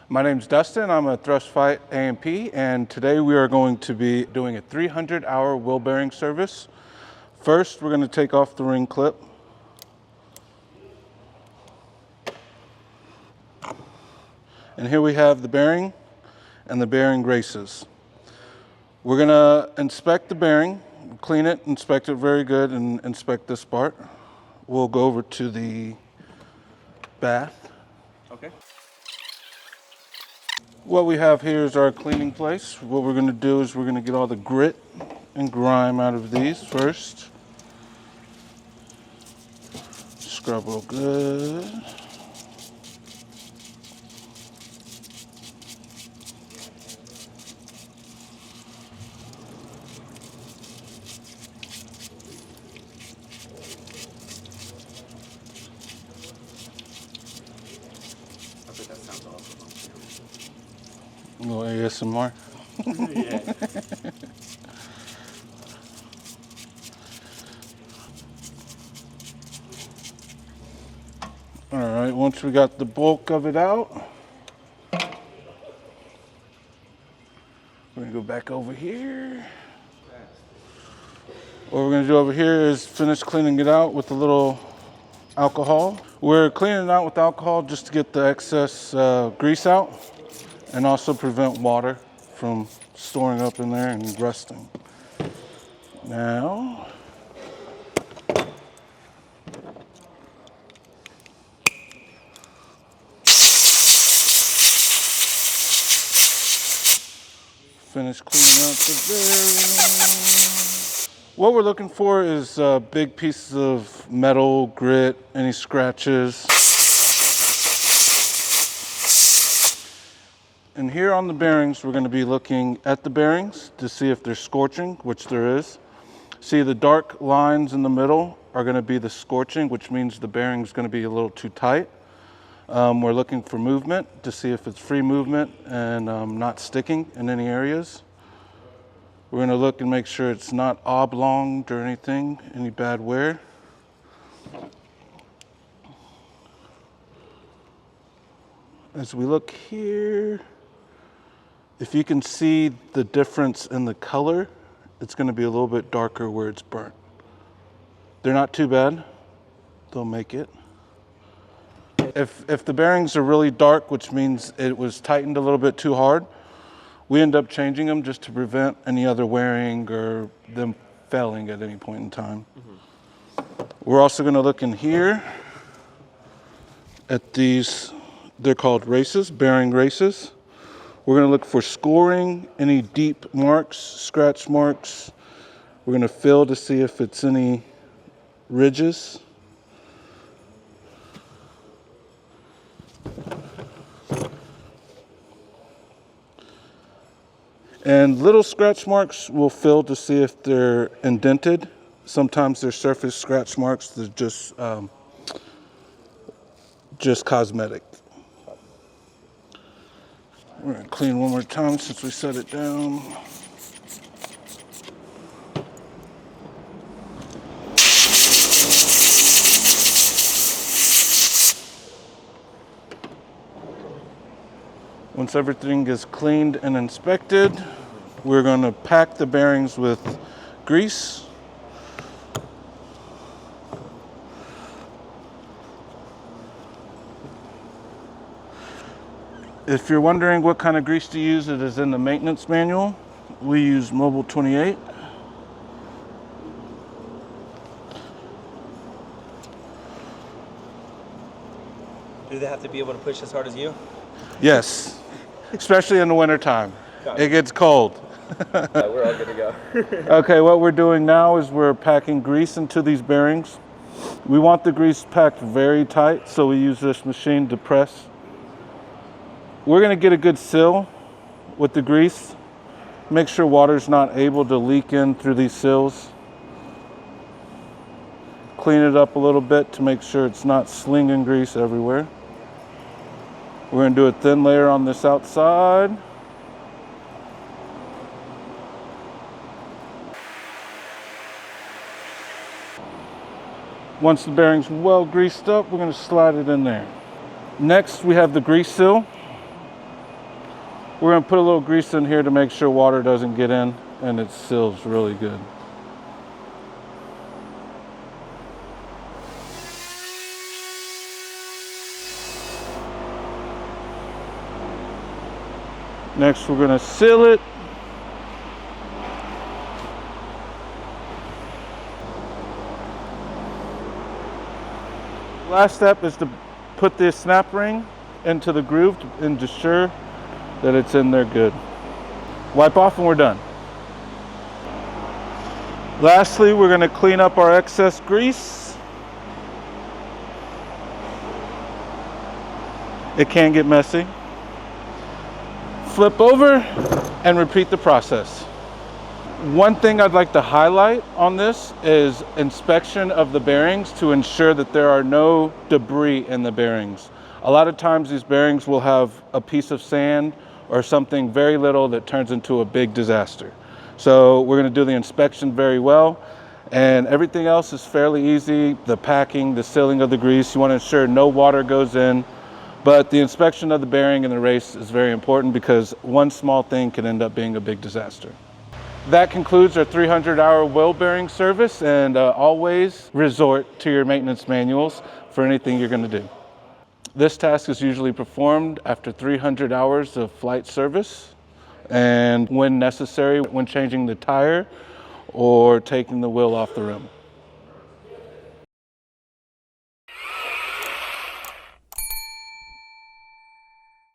My name's Dustin. I'm a Thrust Fight A&P, and today we are going to be doing a 300-hour wheel bearing service. First, we're going to take off the ring clip. And here we have the bearing and the bearing races. We're going to inspect the bearing, clean it, inspect it very good, and inspect this part. We'll go over to the bath. Okay. What we have here is our cleaning place. What we're going to do is we're going to get all the grit and grime out of these first. Scrub real good. I bet that sounds awesome. A little ASMR. Yeah. All right, once we got the bulk of it out, we're gonna go back over here. What we're gonna do over here is finish cleaning it out with a little alcohol. We're cleaning it out with alcohol just to get the excess grease out and also prevent water from storing up in there and rusting. Now, finish cleaning out the bearing. What we're looking for is big pieces of metal, grit, any scratches. And here on the bearings, we're going to be looking at the bearings to see if they're scorching, which there is. See, the dark lines in the middle are going to be the scorching, which means the bearing is going to be a little too tight. We're looking for movement to see if it's free movement and not sticking in any areas. We're going to look and make sure it's not oblonged or anything, any bad wear. As we look here, if you can see the difference in the color, it's going to be a little bit darker where it's burnt. They're not too bad. They'll make it. If the bearings are really dark, which means it was tightened a little bit too hard, we end up changing them just to prevent any other wearing or them failing at any point in time. We're also going to look in here at these, they're called races, bearing races. We're going to look for scoring, any deep marks, scratch marks. We're going to feel to see if it's any ridges. And little scratch marks we'll feel to see if they're indented. Sometimes they're surface scratch marks that are just cosmetic. We're going to clean one more time since we set it down. Once everything is cleaned and inspected, we're going to pack the bearings with grease. If you're wondering what kind of grease to use, it is in the maintenance manual. We use Mobile 28. Do they have to be able to push as hard as you? Yes, especially in the wintertime. It gets cold. Yeah, we're all good to go. Okay, what we're doing now is we're packing grease into these bearings. We want the grease packed very tight, so we use this machine to press. We're going to get a good seal with the grease. Make sure water's not able to leak in through these seals. Clean it up a little bit to make sure it's not slinging grease everywhere. We're going to do a thin layer on this outside. Once the bearing's well greased up, we're going to slide it in there. Next, we have the grease seal. We're gonna put a little grease in here to make sure water doesn't get in, and it seals really good. Next, we're gonna seal it. Last step is to put the snap ring into the groove and ensure that it's in there good. Wipe off and we're done. Lastly, we're gonna clean up our excess grease. It can get messy. Flip over and repeat the process. One thing I'd like to highlight on this is inspection of the bearings to ensure that there are no debris in the bearings. A lot of times these bearings will have a piece of sand or something very little that turns into a big disaster. So we're going to do the inspection very well, and everything else is fairly easy. The packing, the sealing of the grease, you want to ensure no water goes in. But the inspection of the bearing in the race is very important because one small thing can end up being a big disaster. That concludes our 300-hour wheel bearing service, and always resort to your maintenance manuals for anything you're going to do. This task is usually performed after 300 hours of flight service and when necessary, when changing the tire or taking the wheel off the rim.